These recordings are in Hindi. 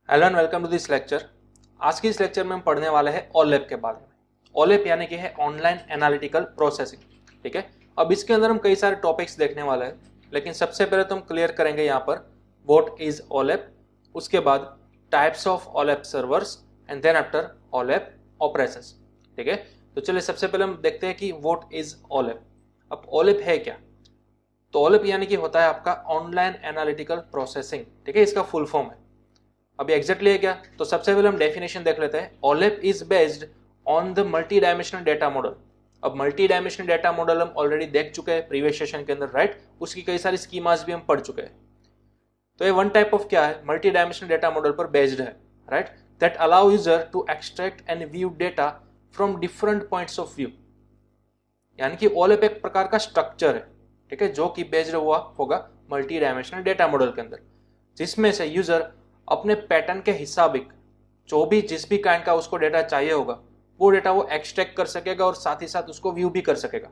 Hello and welcome to this lecture. आज की इस लेक्चर में हम पढ़ने वाले हैं ओलेप के बारे में। ओलेप यानी कि है ऑनलाइन एनालिटिकल प्रोसेसिंग। ठीक है, अब इसके अंदर हम कई सारे टॉपिक्स देखने वाले हैं, लेकिन सबसे पहले तो हम क्लियर करेंगे यहाँ पर व्हाट इज ओलेप, उसके बाद types of OLAP servers and then after OLAP operations. ठीक है, तो चलिए सबसे पहले हम देखते हैं कि व्हाट इज ओलेप। अब ओलेप है क्या? तो ओलेप यानी कि होता है आपका ऑनलाइन एनालिटिकल प्रोसेसिंग। ठीक है, इसका फुल फॉर्म है। अभी एग्जैक्टली है क्या? तो सबसे पहले हम डेफिनेशन देख लेते हैं। OLAP is based on the multi dimensional data model. अब मल्टी डायमेंशनल डेटा मॉडल हम ऑलरेडी देख चुके हैं प्रीवियस सेशन के अंदर, राइट? उसकी कई सारी स्कीमास भी हम पढ़ चुके हैं। तो ये वन टाइप ऑफ क्या है, मल्टी डायमेंशनल डेटा मॉडल पर बेस्ड है, right? That allow user to extract and view data from different points of view. यानी कि ओलेप एक प्रकार का स्ट्रक्चर है, ठीक है, जो कि बेस्ड हुआ होगा मल्टी डायमेंशनल डेटा मॉडल के अंदर, जिसमें से यूजर अपने पैटर्न के हिसाब जो भी जिस भी काइंड का उसको डेटा चाहिए होगा वो डेटा वो एक्सट्रैक्ट कर सकेगा और साथ ही साथ उसको व्यू भी कर सकेगा।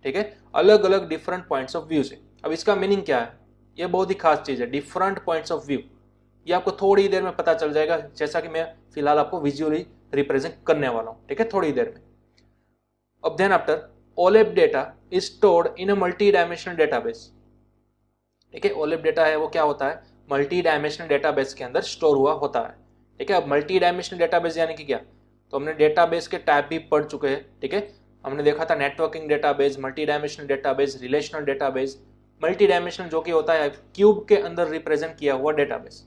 ठीक है, अलग अलग डिफरेंट पॉइंट्स ऑफ व्यू से। अब इसका मीनिंग क्या है? ये बहुत ही खास चीज है, डिफरेंट पॉइंट्स ऑफ व्यू। ये आपको थोड़ी देर में पता चल जाएगा, जैसा कि मैं फिलहाल आपको विजुअली रिप्रेजेंट करने वाला हूं। ठीक है, थोड़ी देर में। अब then after OLAP data is stored in a multi dimensional database. ठीक है, ओलेप डेटा है वो क्या होता है, मल्टी डायमेंशनल डेटाबेस के अंदर स्टोर हुआ होता है। ठीक है, अब मल्टी डायमेंशनल डेटाबेस यानी कि क्या? तो हमने डेटाबेस के टाइप भी पढ़ चुके हैं। ठीक है, हमने देखा था networking database, multi dimensional database, relational database. Multi dimensional जो कि होता है क्यूब के अंदर रिप्रेजेंट किया हुआ डेटाबेस।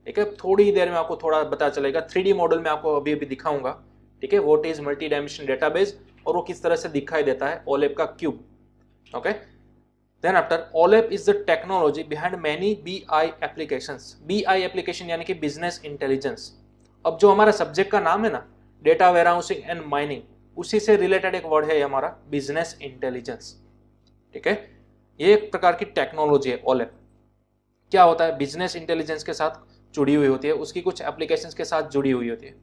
ठीक है, थोड़ी देर में आपको थोड़ा पता चलेगा, 3D मॉडल में आपको अभी अभी दिखाऊंगा। ठीक है, what is multi dimensional database और वो किस तरह से दिखाई देता है ओलेप का cube. Okay, then after OLAP is the technology behind many BI applications। BI application यानी कि बिजनेस इंटेलिजेंस। अब जो हमारा सब्जेक्ट का नाम है ना, डेटा वेयरहाउसिंग एंड माइनिंग, उसी से रिलेटेड एक वर्ड है हमारा बिजनेस इंटेलिजेंस। ठीक है, ये एक प्रकार की टेक्नोलॉजी है ओलेप। क्या होता है, बिजनेस इंटेलिजेंस के साथ जुड़ी हुई होती है, उसकी कुछ एप्लीकेशंस के साथ जुड़ी हुई होती है।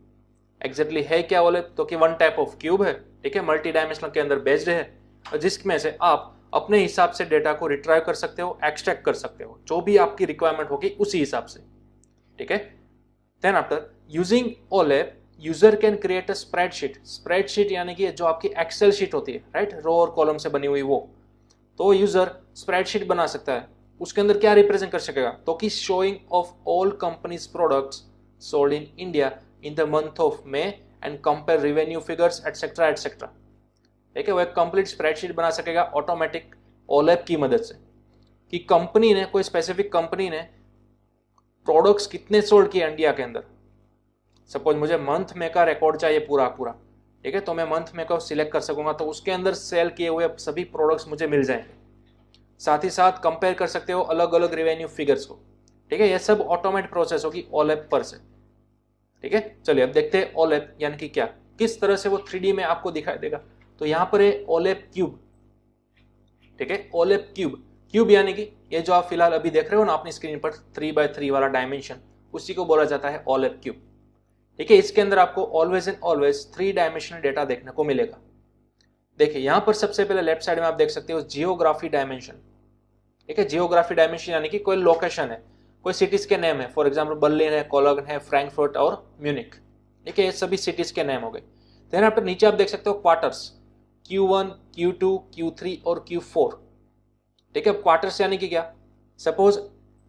एग्जैक्टली है क्या ओलेप? तो कि वन टाइप ऑफ क्यूब है, ठीक है, मल्टी डायमेंशनल के अंदर बेस्ड है, जिसमें से आप अपने हिसाब से डेटा को रिट्राइव कर सकते हो, एक्सट्रैक्ट कर सकते हो, जो भी आपकी रिक्वायरमेंट होगी उसी हिसाब से। ठीक है, then after using OLAP user can create a spreadsheet. Spreadsheet यानी कि जो आपकी एक्सेल शीट होती है, राइट, रो और कॉलम से बनी हुई वो, तो यूजर स्प्रेडशीट बना सकता है। उसके अंदर क्या रिप्रेजेंट कर सकेगा? तो कि showing off all companies products sold in India in the month of May and compare revenue figures etcetera etcetera. ठीक है, वो एक कंप्लीट स्प्रेडशीट बना सकेगा ऑटोमेटिक ओलेप की मदद से, कि कंपनी ने, कोई स्पेसिफिक कंपनी ने प्रोडक्ट्स कितने सोल्ड किए इंडिया के अंदर। सपोज मुझे मंथ में का रिकॉर्ड चाहिए पूरा पूरा, ठीक है, तो मैं मंथ में का सिलेक्ट कर सकूंगा, तो उसके अंदर सेल किए हुए सभी प्रोडक्ट्स मुझे मिल जाएंगे। साथ ही साथ कंपेयर कर सकते हो अलग अलग रेवेन्यू फिगर्स को। ठीक है, यह सब ऑटोमेटिक प्रोसेस होगी ओलेप पर से। ठीक है, चलिए अब देखते हैं ओलेप यानी कि क्या, किस तरह से वो 3D में आपको दिखाई देगा। तो यहां पर है ओलेप क्यूब। ठीक है, ओलेप क्यूब। क्यूब यानी कि ये जो आप फिलहाल अभी देख रहे हो ना अपनी स्क्रीन पर 3x3 वाला डायमेंशन, उसी को बोला जाता है ओलेप क्यूब। ठीक है, इसके अंदर आपको always and always 3 dimensional data देखने को मिलेगा। देखिए यहां पर सबसे पहले लेफ्ट साइड में आप देख सकते हो जियोग्राफी डायमेंशन। ठीक है, जियोग्राफी डायमेंशन यानी कि कोई लोकेशन है, कोई सिटीज के नेम है, फॉर एग्जाम्पल बर्लिन है, कोलोगन है, फ्रैंकफर्ट और म्यूनिक। ठीक है, ये सभी सिटीज के नेम हो गए। देन आफ्टर नीचे आप देख सकते हो क्वार्टर्स, Q1, Q2, Q3 और Q4। ठीक है, क्वार्टर्स यानी कि क्या? सपोज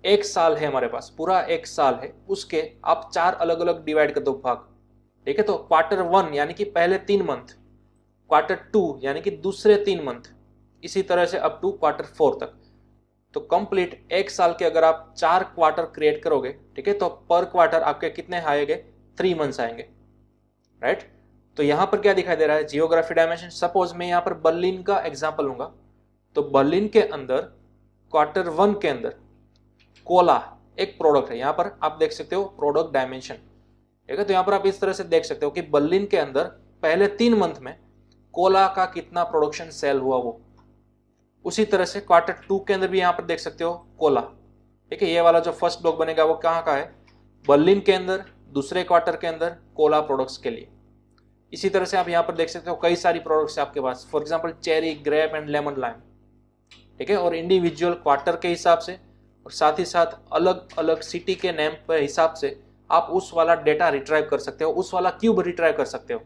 एक साल है हमारे पास, पूरा एक साल है, उसके आप 4 अलग अलग डिवाइड कर दो भाग। ठीक है, तो क्वार्टर 1 यानी कि पहले 3 मंथ, क्वार्टर 2 यानी कि दूसरे 3 मंथ, इसी तरह से अप टू क्वार्टर 4 तक। तो कंप्लीट एक साल के अगर आप 4 क्वार्टर क्रिएट करोगे, ठीक है, तो पर क्वार्टर आपके कितने आएंगे? 3 मंथ्स आएंगे, राइट? तो यहां पर क्या दिखाई दे रहा है, जियोग्राफी डायमेंशन। सपोज मैं यहां पर बर्लिन का एग्जांपल लूंगा, तो बर्लिन के अंदर क्वार्टर 1 के अंदर कोला एक प्रोडक्ट है, यहां पर आप देख सकते हो प्रोडक्ट डायमेंशन। ठीक है, तो यहां पर आप इस तरह से देख सकते हो कि बर्लिन के अंदर पहले 3 मंथ में कोला का कितना प्रोडक्शन सेल हुआ वो। उसी तरह से क्वार्टर 2 के अंदर भी यहां पर देख सकते हो कोला। ठीक है, ये वाला जो फर्स्ट ब्लॉक बनेगा वो कहां का है? बर्लिन के अंदर, दूसरे क्वार्टर के अंदर कोला प्रोडक्ट्स के लिए। इसी तरह से आप यहाँ पर देख सकते हो कई सारी प्रोडक्ट्स आपके पास, for example cherry, grape and lemon lime. ठीक है, और इंडिविजुअल क्वार्टर के हिसाब से और साथ ही साथ अलग अलग सिटी के नेम पर हिसाब से आप उस वाला डेटा रिट्राइव कर सकते हो, उस वाला क्यूब रिट्राइव कर सकते हो।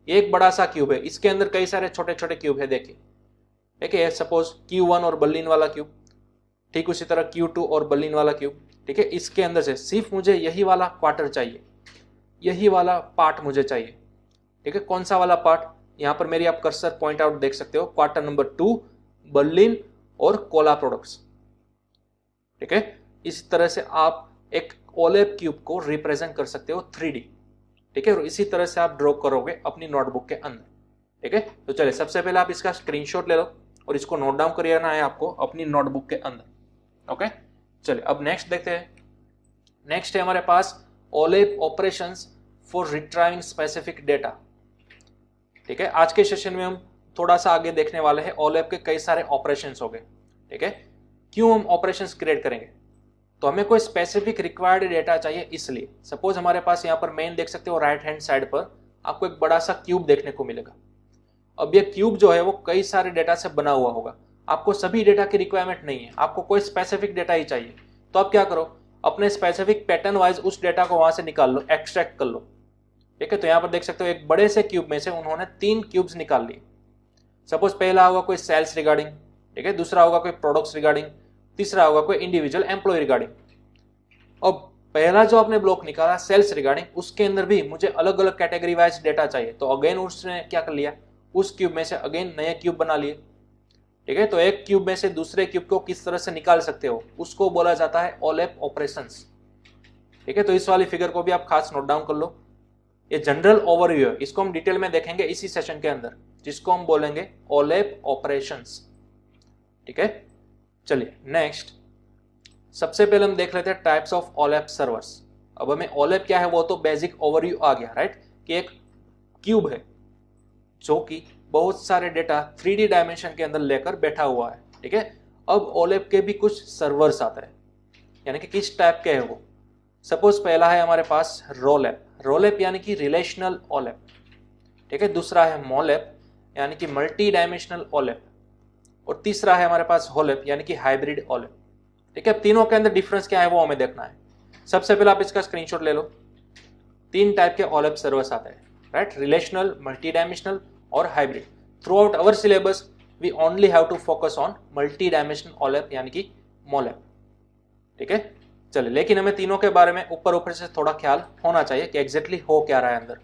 ये एक बड़ा सा क्यूब है, इसके अंदर कई सारे छोटे छोटे क्यूब है। देखिए देखिए, सपोज Q1 और बर्लिन वाला क्यूब, ठीक उसी तरह Q2 और बर्लिन वाला क्यूब। ठीक है, इसके अंदर से सिर्फ मुझे यही वाला क्वार्टर चाहिए, यही वाला पार्ट मुझे चाहिए। ठीक है, कौन सा वाला पार्ट? यहाँ पर मेरी आप कर्सर पॉइंट आउट देख सकते हो, क्वार्टर नंबर 2 बर्लिन और कोला प्रोडक्ट्स। ठीक है, इस तरह से आप एक ओलेप क्यूब को रिप्रेजेंट कर सकते हो 3D। ठीक है, और इसी तरह से आप ड्रॉ करोगे अपनी नोटबुक के अंदर। ठीक है, तो चलिए सबसे पहले आप इसका स्क्रीनशॉट ले लो और इसको नोट डाउन कर लेना है आपको अपनी नोटबुक के अंदर। ओके, चलिए अब नेक्स्ट देखते हैं। नेक्स्ट है हमारे पास OLAP operations for retrieving specific data. ठीक है, आज के सेशन में हम थोड़ा सा आगे देखने वाले हैं ओलेप के कई सारे ऑपरेशंस हो गए। ठीक है, क्यों हम ऑपरेशंस क्रिएट करेंगे? तो हमें कोई स्पेसिफिक रिक्वायर्ड डेटा चाहिए, इसलिए सपोज हमारे पास यहाँ पर मेन देख सकते हो राइट हैंड साइड पर आपको एक बड़ा सा क्यूब देखने को मिलेगा। अब ये क्यूब जो है वो कई सारे डेटा से बना हुआ होगा, आपको सभी डेटा की रिक्वायरमेंट नहीं है, आपको कोई स्पेसिफिक डेटा ही चाहिए। तो आप क्या करो, अपने स्पेसिफिक पैटर्न वाइज उस डेटा को वहां से निकाल लो, एक्सट्रैक्ट कर लो। ठीक है, तो यहाँ पर देख सकते हो एक बड़े से क्यूब में से उन्होंने 3 क्यूब्स निकाल लिए। सपोज पहला होगा कोई सेल्स रिगार्डिंग, ठीक है, दूसरा होगा कोई प्रोडक्ट्स रिगार्डिंग, तीसरा होगा कोई इंडिविजुअल एम्प्लॉय रिगार्डिंग। अब पहला जो आपने ब्लॉक निकाला सेल्स रिगार्डिंग, उसके अंदर भी मुझे अलग अलग कैटेगरी वाइज डेटा चाहिए। तो अगेन उसने क्या कर लिया, उस क्यूब में से अगेन नए क्यूब बना लिए। ठीक है, तो एक क्यूब में से दूसरे क्यूब को किस तरह से निकाल सकते हो, उसको बोला जाता है ओलेप ऑपरेशंस। ठीक है, तो इस वाली फिगर को भी आप खास नोट डाउन कर लो। ये जनरल ओवरव्यू है, इसको हम डिटेल में देखेंगे इसी सेशन के अंदर, जिसको हम बोलेंगे ओलेप ऑपरेशंस। ठीक है, चलिए नेक्स्ट सबसे पहले हम देख लेते हैं टाइप्स ऑफ ओलेप सर्वर्स। अब हमें ओलेप क्या है वो तो बेसिक ओवरव्यू आ गया, राइट, कि एक क्यूब है जो कि बहुत सारे डेटा 3D डायमेंशन के अंदर लेकर बैठा हुआ है। ठीक है, अब ओलेप के भी कुछ सर्वर्स आते हैं, यानी कि किस टाइप के है वो। सपोज पहला है हमारे पास रोलेप, रोलेप यानी कि रिलेशनल ओलेप। ठीक है, दूसरा है मोलेप यानी कि मल्टी डायमेंशनल ओलेप, और तीसरा है हमारे पास होलेप यानी कि हाइब्रिड ओलेप। ठीक है, अब तीनों के अंदर डिफरेंस क्या है वो हमें देखना है। सबसे पहले आप इसका स्क्रीनशॉट ले लो। 3 टाइप के ओलेप सर्वर्स आते हैं, राइट, रिलेशनल, मल्टी डायमेंशनल और hybrid. Throughout our syllabus we only have to focus on multi dimensional OLAP यानी कि मोलेप। ठीक है, चलिए, लेकिन हमें तीनों के बारे में ऊपर ऊपर से थोड़ा ख्याल होना चाहिए कि एग्जैक्टली हो क्या रहा है अंदर,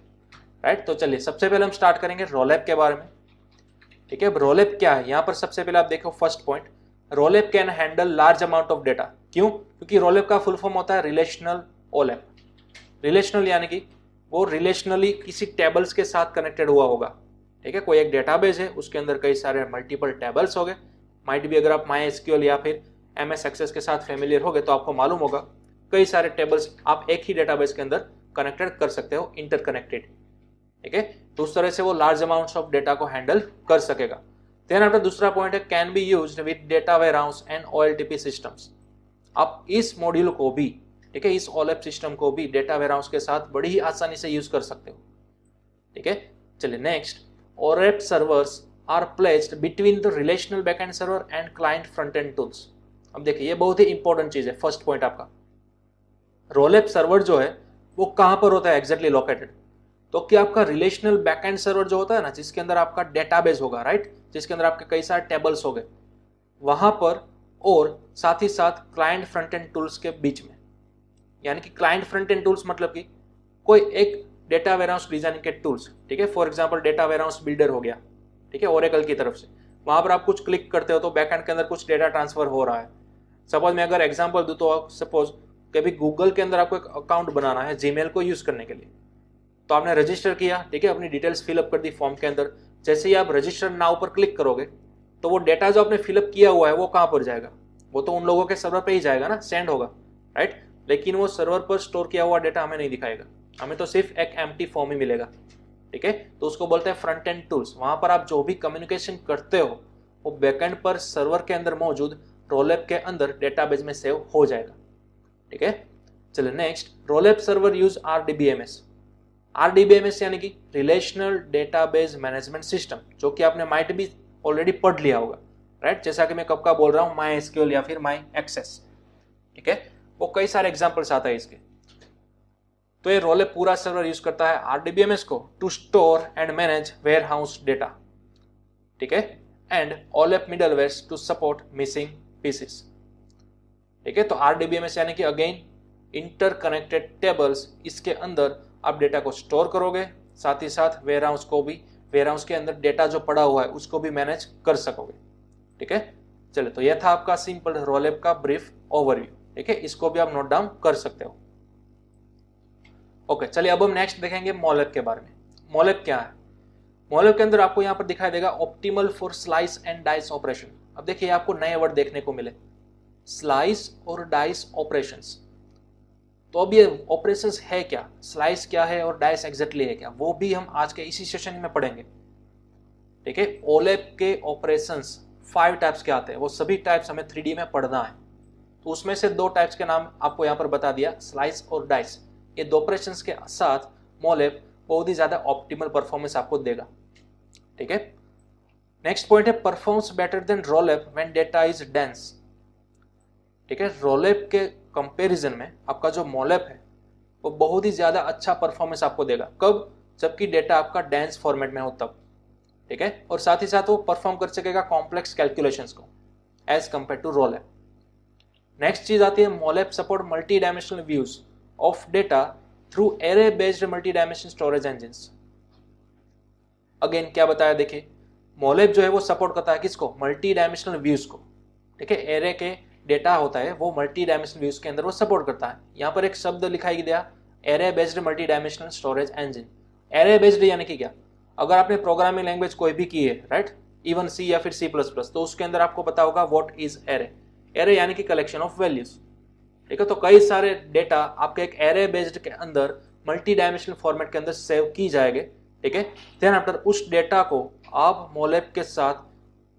राइट। तो चलिए सबसे पहले हम स्टार्ट करेंगे रोलेप के बारे में। ठीक है, रोलेप क्या है, यहाँ पर सबसे पहले आप देखो first point, ROLAP can handle large amount of data. क्यों? क्योंकि रोलेप का फुल फॉर्म होता है रिलेशनल ओलेप। रिलेशनल यानी कि वो रिलेशनली किसी टेबल्स के साथ कनेक्टेड हुआ होगा। ठीक है, कोई एक डेटाबेस है, उसके अंदर कई सारे मल्टीपल टेबल्स हो गए। माइट भी अगर आप MySQL या फिर MS एक्सेस के साथ फेमिलियर हो गए तो आपको मालूम होगा कई सारे टेबल्स आप एक ही डेटाबेस के अंदर कनेक्टेड कर सकते हो, इंटरकनेक्टेड। ठीक है, तो उस तरह से वो लार्ज अमाउंट्स ऑफ डेटा को हैंडल कर सकेगा। देन आपका दूसरा पॉइंट है can be used with data warehouse and OLTP systems. आप इस मॉड्यूल को भी, ठीक है, इस ओलेप सिस्टम को भी डेटा वेयरहाउस के साथ बड़ी ही आसानी से यूज कर सकते हो। ठीक है, चलिए next, OLAP servers are placed between the relational backend server and client front end tools. अब देखिए ये बहुत ही इंपॉर्टेंट चीज है, फर्स्ट पॉइंट आपका, रोलेप सर्वर जो है वो कहां पर होता है एग्जैक्टली लोकेटेड। तो क्या आपका रिलेशनल बैकएंड सर्वर जो होता है ना, जिसके अंदर आपका डेटाबेस होगा, राइट, जिसके अंदर आपके कई सारे टेबल्स हो गए, वहां पर, और साथ ही साथ क्लाइंट फ्रंट एंड टूल्स के बीच में। यानी कि क्लाइंट फ्रंट एंड टूल्स मतलब कि कोई एक डेटा वेयरहाउस डिजाइनिंग के टूल्स, ठीक है, for example data warehouse builder हो गया, ठीक है, ओरेकल की तरफ से, वहां पर आप कुछ क्लिक करते हो तो बैकएंड के अंदर कुछ डेटा ट्रांसफर हो रहा है। सपोज मैं अगर एग्जांपल दूं तो सपोज कभी गूगल के अंदर आपको एक अकाउंट बनाना है जीमेल को यूज करने के लिए, तो आपने रजिस्टर किया, ठीक है, अपनी डिटेल्स फिलअप कर दी फॉर्म के अंदर। जैसे ही आप रजिस्टर नाउ पर क्लिक करोगे तो वो डेटा जो आपने फिलअप किया हुआ है वो कहां पर जाएगा, वो तो उन लोगों के सर्वर पे ही जाएगा ना, सेंड होगा, राइट, लेकिन वो सर्वर पर स्टोर किया हुआ डेटा हमें नहीं दिखाएगा, हमें तो सिर्फ एक एम्प्टी फॉर्म ही मिलेगा। ठीक है, तो उसको बोलते हैं फ्रंट एंड टूल्स। वहां पर आप जो भी कम्युनिकेशन करते हो वो बैकएंड पर सर्वर के अंदर मौजूद रोलेप के अंदर डेटाबेस में सेव हो जाएगा। ठीक है, चलिए next, ROLAP server use RDBMS। RDBMS यानी कि रिलेशनल डेटाबेस मैनेजमेंट सिस्टम, जो कि आपने माइट भी ऑलरेडी पढ़ लिया होगा, राइट, जैसा कि मैं कब का बोल रहा हूँ, MySQL या फिर MyAccess। ठीक है, वो कई सारे एग्जांपल्स आता है इसके। तो ये रोलेप पूरा सर्वर यूज करता है आरडीबीएमएस को to store and manage warehouse data, ठीक है, and OLAP middleware to support missing pieces, ठीक है। तो आरडीबीएमएस यानी कि अगेन इंटरकनेक्टेड टेबल्स, इसके अंदर आप डेटा को स्टोर करोगे, साथ ही साथ वेयर हाउस को भी, वेयर हाउस के अंदर डेटा जो पड़ा हुआ है उसको भी मैनेज कर सकोगे, ठीक है। चलिए, तो यह था आपका सिंपल रोलेप का ब्रीफ ओवरव्यू, ठीक है, इसको भी आप नोट डाउन कर सकते हो। ओके, चलिए अब हम नेक्स्ट देखेंगे मोलेप के बारे में। मोलेप क्या है? मोलेप के अंदर आपको यहाँ पर दिखाई देगा optimal for slice and dice operation. अब देखिए आपको नए वर्ड देखने को मिले, स्लाइस और डाइस ऑपरेशंस। तो अब ये ऑपरेशंस है क्या, स्लाइस क्या है और डाइस एग्जैक्टली है क्या, वो भी हम आज के इसी सेशन में पढ़ेंगे, ठीक है। ओलेप के ऑपरेशंस 5 टाइप्स के आते हैं, वो सभी टाइप्स हमें 3D में पढ़ना है। तो उसमें से 2 टाइप्स के नाम आपको यहाँ पर बता दिया, स्लाइस और डाइस। ये 2 ऑपरेशंस के साथ मोलेप बहुत ही ज्यादा ऑप्टिमल परफॉर्मेंस आपको देगा, ठीक है। नेक्स्ट पॉइंट है performs better than ROLAP when data is dense, ठीक है। रोलेप के कंपैरिजन में आपका जो मोलेप है वो बहुत ही ज्यादा अच्छा परफॉर्मेंस आपको देगा। कब? जबकि डेटा आपका डेंस फॉर्मेट में हो तब, ठीक है। और साथ ही साथ वो परफॉर्म कर सकेगा कॉम्प्लेक्स कैलकुलेशंस को as compare to ROLAP. Next चीज आती है MOLAP support multi dimensional views of data through array based multi dimension storage engines. Again क्या बताया, देखिए मोलेप जो है वो सपोर्ट करता है किसको? मल्टी डायमेंशनल व्यूज को, ठीक है। एरे के डेटा होता है वो मल्टी डायमेंशनल व्यूज के अंदर वो सपोर्ट करता है। यहाँ पर एक शब्द लिखाई दिया, array based multi dimensional storage engine. Array based यानी कि क्या? अगर आपने प्रोग्रामिंग लैंग्वेज कोई भी की है, राइट, इवन सी या फिर C++, तो उसके अंदर आपको पता होगा व्हाट इज एरे। एरे यानी कि कलेक्शन ऑफ वैल्यूज, ठीक है। तो कई सारे डेटा आपके एक एरे बेस्ड के अंदर मल्टी डायमेंशनल फॉर्मेट के अंदर सेव की जाएंगे, ठीक है। देन आफ्टर उस डेटा को आप मोलेप के साथ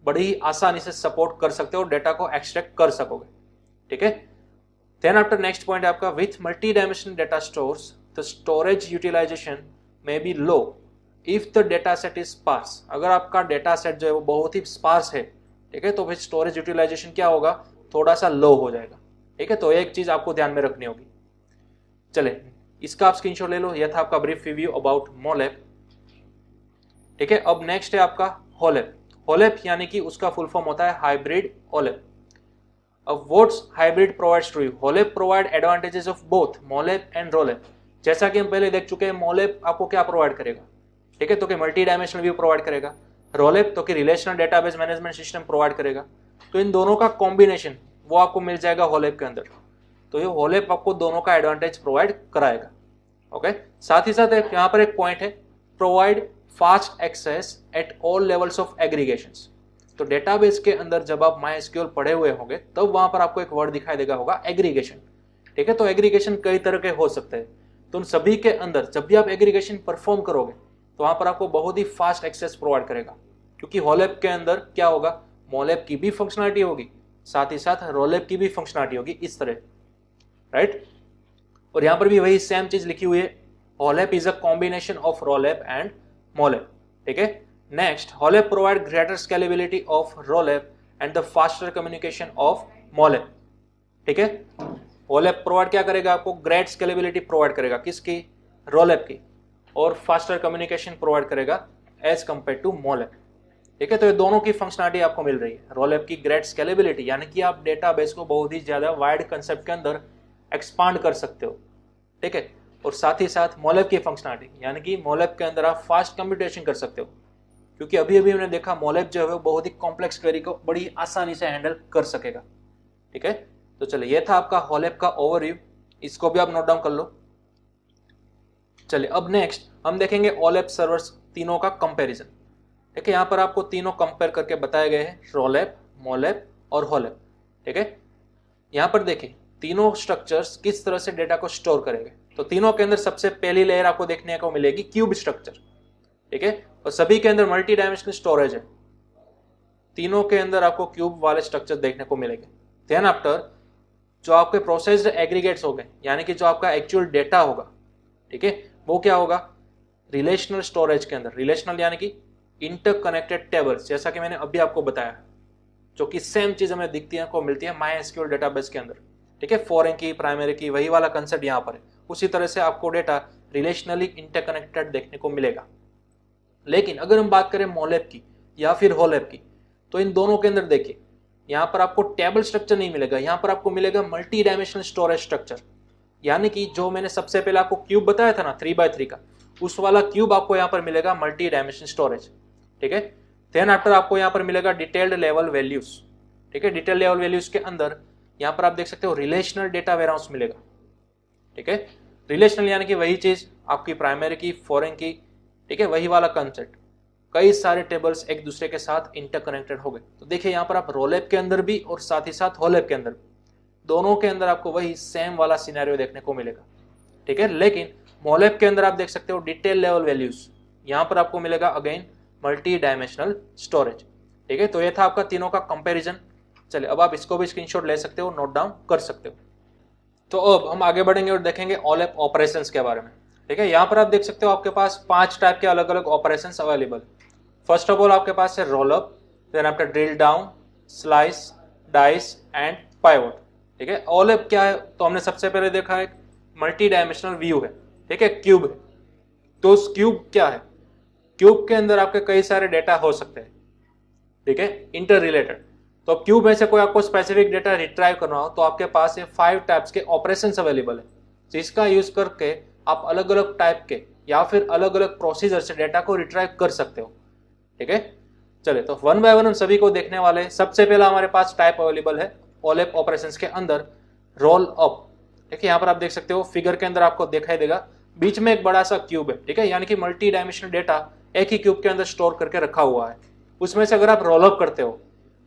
बड़ी ही आसानी से सपोर्ट कर सकते हो, डेटा को एक्सट्रैक्ट कर सकोगे, ठीक है। देन आफ्टर नेक्स्ट पॉइंट आपका with multi dimensional data stores the storage utilization may be low if the data set is sparse. अगर आपका डेटा सेट जो है वो बहुत ही स्पार्स है, ठीक है, तो फिर स्टोरेज यूटिलाइजेशन क्या होगा? थोड़ा सा लो हो जाएगा, ठीक है। तो एक चीज आपको ध्यान में रखनी होगी। चले, इसका आप स्क्रीनशॉट ले लो। यह था आपका ब्रीफ रिव्यू अबाउट मोलेप, ठीक है। अब नेक्स्ट है आपका होलेप। होलेप यानी कि उसका फुल फॉर्म होता है हाइब्रिड ओलेप। अब what's hybrid provides to you? HOLAP provide advantages of both MOLAP and ROLAP. जैसा कि हम पहले देख चुके हैं, मोलेप आपको क्या प्रोवाइड करेगा, ठीक है, तो कि मल्टी डायमेंशनल व्यू प्रोवाइड करेगा। रोलेप तो कि relational database management system provide करेगा। तो इन दोनों का कॉम्बिनेशन वो आपको मिल जाएगा होलेप के अंदर। तो ये होलेप आपको दोनों का एडवांटेज प्रोवाइड कराएगा, ओके। साथ ही साथ यहाँ पर एक पॉइंट है, provide fast access at all levels of aggregations. तो डेटाबेस के अंदर जब आप MySQL पढ़े हुए होंगे तब वहां पर आपको एक वर्ड दिखाई देगा होगा एग्रीगेशन, ठीक है। तो एग्रीगेशन कई तरह के हो सकते हैं। तो उन सभी के अंदर जब भी आप एग्रीगेशन परफॉर्म करोगे तो वहां पर आपको बहुत ही फास्ट एक्सेस प्रोवाइड करेगा, क्योंकि होलेप के अंदर क्या होगा? मोलेप की भी फंक्शनलिटी होगी, साथ ही साथ रोलेप की भी फंक्शनलिटी होगी, इस तरह, राइट। और यहां पर भी वही सेम चीज लिखी हुई है, HOLAP is a combination of ROLAP and MOLAP, ठीक है। Next, HOLAP provide greater scalability of ROLAP and the faster communication of MOLAP, ठीक है। होलेप प्रोवाइड क्या करेगा? आपको ग्रेट स्केलेबिलिटी प्रोवाइड करेगा, किसकी? रोलेप की। और फास्टर कम्युनिकेशन प्रोवाइड करेगा एज कंपेयर टू मोलेप, ठीक है। तो ये दोनों की फंक्शनलिटी आपको मिल रही है। रोलेप की ग्रेट स्केलेबिलिटी यानी कि आप डेटाबेस को बहुत ही ज्यादा वाइड कंसेप्ट के अंदर एक्सपांड कर सकते हो, ठीक है। और साथ ही साथ मोलेप की फंक्शनलिटी यानी कि मोलेप के अंदर आप फास्ट कंप्यूटेशन कर सकते हो, क्योंकि अभी अभी हमने देखा मोलेप जो है बहुत ही कॉम्प्लेक्स क्वेरी को बड़ी आसानी से हैंडल कर सकेगा, ठीक है। तो चलिए, ये था आपका होलेप का ओवरव्यू, इसको भी आप नोट डाउन कर लो। चलिए, अब नेक्स्ट हम देखेंगे ओलेप सर्वर्स तीनों का कंपैरिजन, ठीक है। यहाँ पर आपको तीनों कंपेयर करके बताए गए हैं, रोलेप, मोलेप और होलेप, ठीक है। यहाँ पर देखिए तीनों स्ट्रक्चर्स किस तरह से डेटा को स्टोर करेंगे। तो तीनों के अंदर सबसे पहली लेयर आपको देखने को मिलेगी क्यूब स्ट्रक्चर, ठीक है। और सभी के अंदर मल्टी डायमेंशनल स्टोरेज है, तीनों के अंदर आपको क्यूब वाले स्ट्रक्चर देखने को मिलेंगे। देन आफ्टर जो आपके प्रोसेस्ड एग्रीगेट्स हो गए, यानी कि जो आपका एक्चुअल डेटा होगा, ठीक है, वो क्या होगा? रिलेशनल स्टोरेज के अंदर। रिलेशनल यानी कि इंटरकनेक्टेड टेबल्स, जैसा कि मैंने अभी आपको बताया, जो कि सेम चीज हमें दिखती है को मिलती है MySQL डेटाबेस के अंदर, ठीक है। फॉरेन की, प्राइमरी की, वही वाला कंसेप्ट यहाँ पर है, उसी तरह से आपको डेटा रिलेशनली इंटरकनेक्टेड देखने को मिलेगा। लेकिन अगर हम बात करें मोलैप की या फिर होलैप की, तो इन दोनों के अंदर देखिए यहाँ पर आपको टेबल स्ट्रक्चर नहीं मिलेगा, यहाँ पर आपको मिलेगा मल्टी डायमेंशनल स्टोरेज स्ट्रक्चर। यानी कि जो मैंने सबसे पहले आपको क्यूब बताया था ना 3x3 का, उस वाला क्यूब आपको यहाँ पर मिलेगा मल्टी डायमेंशनल स्टोरेज। ठीक है, देन आफ्टर आपको यहाँ पर मिलेगा डिटेल्ड लेवल वैल्यूज। ठीक है, डिटेल लेवल वैल्यूज के अंदर यहाँ पर आप देख सकते हो रिलेशनल डेटा वेयरहाउस मिलेगा। ठीक है, रिलेशनल यानी कि वही चीज आपकी प्राइमरी की, फॉरेन की, ठीक है, वही वाला कंसेप्ट। कई सारे टेबल्स एक दूसरे के साथ इंटरकनेक्टेड हो गए। तो देखिए यहाँ पर आप रोलैप के अंदर भी और साथ ही साथ होलैप के अंदर भी, दोनों के अंदर आपको वही सेम वाला सिनेरियो देखने को मिलेगा। ठीक है, लेकिन मोलैप के अंदर आप देख सकते हो डिटेल लेवल वैल्यूज, यहाँ पर आपको मिलेगा अगेन मल्टी डायमेंशनल स्टोरेज। ठीक है, तो ये था आपका तीनों का कंपैरिजन। चलिए अब आप इसको भी स्क्रीनशॉट ले सकते हो, नोट डाउन कर सकते हो। तो अब हम आगे बढ़ेंगे और देखेंगे ओलैप ऑपरेशंस के बारे में। ठीक है, यहाँ पर आप देख सकते हो आपके पास 5 टाइप के अलग अलग operations available. First of all आपके पास है roll up, then after drill down, slice, dice and pivot. ठीक है, ओलैप क्या है, तो हमने सबसे पहले देखा एक मल्टी डायमेंशनल व्यू है। ठीक है, क्यूब है। तो उस क्यूब क्या है, क्यूब के अंदर आपके कई सारे डेटा हो सकते हैं। ठीक है, इंटर रिलेटेड। तो क्यूब में से कोई आपको स्पेसिफिक डेटा रिट्राइव करना हो तो आपके पास ये 5 टाइप्स के ऑपरेशंस अवेलेबल है, जिसका यूज करके आप अलग अलग टाइप के या फिर अलग अलग प्रोसीजर से डेटा को रिट्राइव कर सकते हो। ठीक है, चलिए तो वन बाय वन हम सभी को देखने वाले हैं। सबसे पहला हमारे पास टाइप अवेलेबल है ओलैप ऑपरेशंस के अंदर रोल अप। ठीक है, यहाँ पर आप देख सकते हो फिगर के अंदर आपको दिखाई देगा बीच में एक बड़ा सा क्यूब है। ठीक है, यानी कि मल्टी डायमेंशनल डेटा एक ही क्यूब के अंदर स्टोर करके रखा हुआ है। उसमें से अगर आप रोल अप करते हो,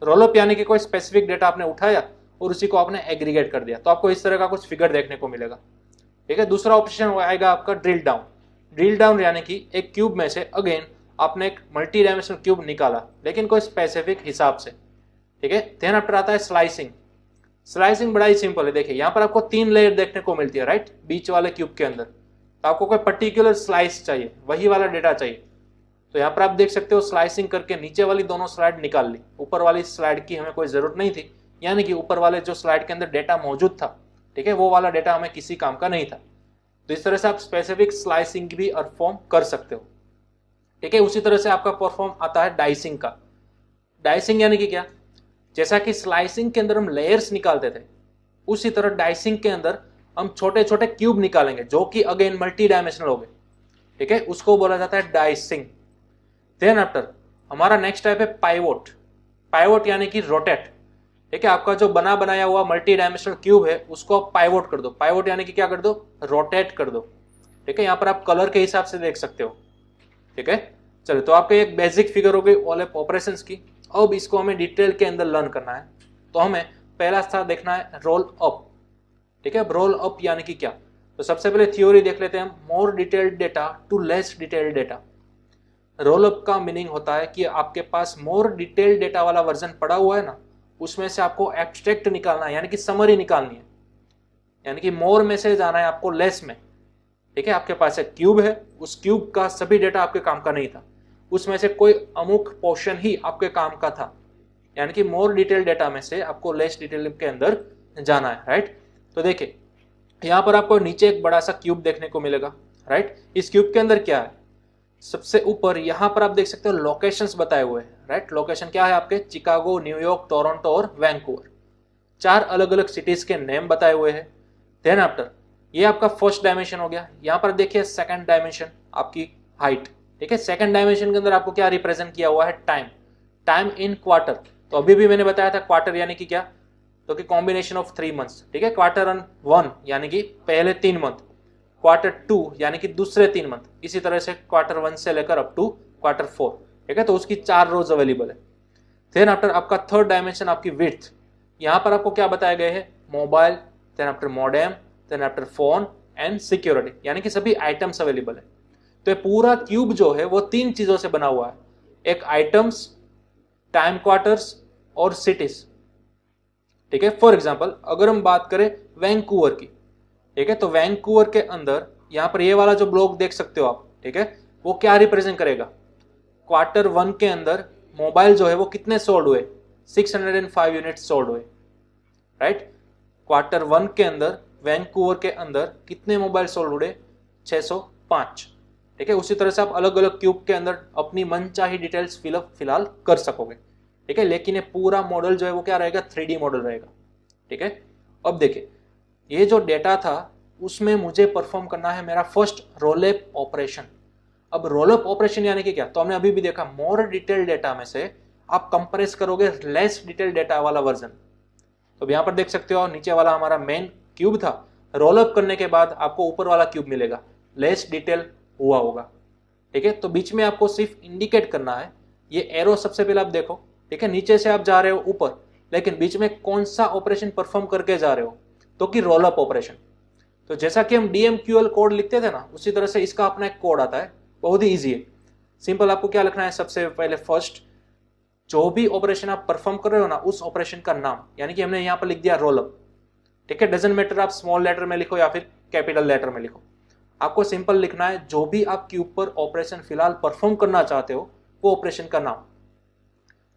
रोल अप यानी कि कोई स्पेसिफिक डेटा आपने उठाया और उसी को आपने एग्रीगेट कर दिया, तो आपको इस तरह का कुछ फिगर देखने को मिलेगा। ठीक है, दूसरा ऑप्शन आएगा आपका ड्रिल डाउन। ड्रिल डाउन यानी कि एक क्यूब में से अगेन आपने एक मल्टी डायमेंशनल क्यूब निकाला, लेकिन कोई स्पेसिफिक हिसाब से। ठीक है, देन आफ्टर आता है स्लाइसिंग। स्लाइसिंग बड़ा ही सिंपल है। देखिए यहाँ पर आपको 3 लेयर देखने को मिलती है, राइट, बीच वाले क्यूब के अंदर। तो आपको कोई पर्टिकुलर स्लाइस चाहिए, वही वाला डेटा चाहिए, तो यहाँ पर आप देख सकते हो स्लाइसिंग करके नीचे वाली दोनों स्लाइड निकाल ली। ऊपर वाली स्लाइड की हमें कोई जरूरत नहीं थी, यानी कि ऊपर वाले जो स्लाइड के अंदर डेटा मौजूद था, ठीक है, वो वाला डेटा हमें किसी काम का नहीं था। तो इस तरह से आप स्पेसिफिक स्लाइसिंग भी परफॉर्म कर सकते हो। ठीक है, उसी तरह से आपका परफॉर्म आता है डाइसिंग का। डाइसिंग यानी कि क्या, जैसा कि स्लाइसिंग के अंदर हम लेयर्स निकालते थे, उसी तरह डाइसिंग के अंदर हम छोटे छोटे क्यूब निकालेंगे, जो कि अगेन मल्टी डायमेंशनल हो गए। ठीक है, उसको बोला जाता है डाइसिंग। देन आफ्टर हमारा नेक्स्ट टाइप है पाइवोट। पाइवोट यानी कि रोटेट। ठीक है, आपका जो बना बनाया हुआ मल्टी डायमेंशनल क्यूब है उसको आप पाइवोट कर दो। पाइवोट यानी कि क्या कर दो, रोटेट कर दो। ठीक है, यहाँ पर आप कलर के हिसाब से देख सकते हो। ठीक है, चलो तो आपका एक बेसिक फिगर हो गई ओलैप ऑपरेशंस की। अब इसको हमें डिटेल के अंदर लर्न करना है, तो हमें पहला स्थान देखना है रोल अप। ठीक है, रोल अप यानी कि क्या, तो सबसे पहले थ्योरी देख लेते हैं हम। More detailed data to less detailed data. Roll up का मीनिंग होता है कि आपके पास मोर डिटेल्ड डेटा वाला वर्जन पड़ा हुआ है ना, उसमें से आपको एब्स्ट्रैक्ट निकालना है, यानी कि समरी निकालनी है। यानी कि मोर में से जाना है आपको लेस में। ठीक है, आपके पास एक क्यूब है, उस क्यूब का सभी डेटा आपके काम का नहीं था, उसमें से कोई अमुक पोर्शन ही आपके काम का था। यानी कि मोर डिटेल डेटा में से आपको लेस डिटेल के अंदर जाना है, राइट। तो देखिए यहाँ पर आपको नीचे एक बड़ा सा क्यूब देखने को मिलेगा, राइट। इस क्यूब के अंदर क्या है, सबसे ऊपर यहाँ पर आप देख सकते हो लोकेशंस बताए हुए हैं, राइट। लोकेशन क्या है आपके, चिकागो, न्यूयॉर्क, टोरंटो और वैंकूवर। 4 अलग अलग सिटीज के नेम बताए हुए हैं। देन आफ्टर ये आपका फर्स्ट डायमेंशन हो गया। यहाँ पर देखिए सेकंड डायमेंशन आपकी हाइट। ठीक है, सेकंड डायमेंशन के अंदर आपको क्या रिप्रेजेंट किया हुआ है, टाइम। Time in quarter. तो अभी भी मैंने बताया था क्वार्टर यानी कि क्या, तो कि कॉम्बिनेशन ऑफ 3 मंथ्स। ठीक है, क्वार्टर 1 यानी कि पहले 3 मंथ, क्वार्टर 2 यानी कि दूसरे 3 मंथ, इसी तरह से क्वार्टर 1 से लेकर अप टू क्वार्टर 4। ठीक है, तो उसकी 4 रोज अवेलेबल है। देन आफ्टर आपका थर्ड डायमेंशन आपकी विड्थ। यहाँ पर आपको क्या बताया गया है, mobile, then after modem, then after phone and security, यानी कि सभी आइटम्स अवेलेबल है। तो ये पूरा क्यूब जो है वो 3 चीजों से बना हुआ है, एक आइटम्स, टाइम क्वार्टर्स और सिटीज। ठीक है, फॉर एग्जांपल अगर हम बात करें वैंकूवर की, ठीक है, तो वैंकूवर के अंदर यहाँ पर ये वाला जो ब्लॉक देख सकते हो आप, ठीक है, वो क्या रिप्रेजेंट करेगा, क्वार्टर 1 के अंदर मोबाइल जो है वो कितने सोल्ड हुए, 605 यूनिट सोल्ड हुए, राइट। क्वार्टर 1 के अंदर वैंकूवर के अंदर कितने मोबाइल सोल्ड हुए, 605। ठीक है, उसी तरह से आप अलग अलग क्यूब के अंदर अपनी मनचाही डिटेल्स फिलअप फिलहाल कर सकोगे। ठीक है, लेकिन ये पूरा मॉडल जो है वो क्या रहेगा, 3D मॉडल रहेगा। ठीक है, अब देखिए ये जो डेटा था उसमें मुझे परफॉर्म करना है मेरा फर्स्ट रोलअप ऑपरेशन। अब रोलअप ऑपरेशन यानी कि क्या, तो हमने अभी भी देखा मोर डिटेल डेटा में से आप कंप्रेस करोगे लेस डिटेल डेटा वाला वर्जन। तो यहाँ पर देख सकते हो नीचे वाला हमारा मेन क्यूब था, रोलअप करने के बाद आपको ऊपर वाला क्यूब मिलेगा, लेस डिटेल हुआ होगा। ठीक है, तो बीच में आपको सिर्फ इंडिकेट करना है, ये एरो सबसे पहले आप देखो। ठीक है, नीचे से आप जा रहे हो ऊपर, लेकिन बीच में कौन सा ऑपरेशन परफॉर्म करके जा रहे हो, तो कि रोलअप ऑपरेशन। तो जैसा कि हम DMQL कोड लिखते थे ना, उसी तरह से इसका अपना एक कोड आता है, बहुत ही ईजी है, सिंपल। आपको क्या लिखना है, सबसे पहले फर्स्ट जो भी ऑपरेशन आप परफॉर्म कर रहे हो ना, उस ऑपरेशन का नाम, यानी कि हमने यहाँ पर लिख दिया रोलअप। ठीक है, डजंट मैटर आप स्मॉल लेटर में लिखो या फिर कैपिटल लेटर में लिखो, आपको सिंपल लिखना है जो भी आपके ऊपर ऑपरेशन फिलहाल परफॉर्म करना चाहते हो वो ऑपरेशन का नाम।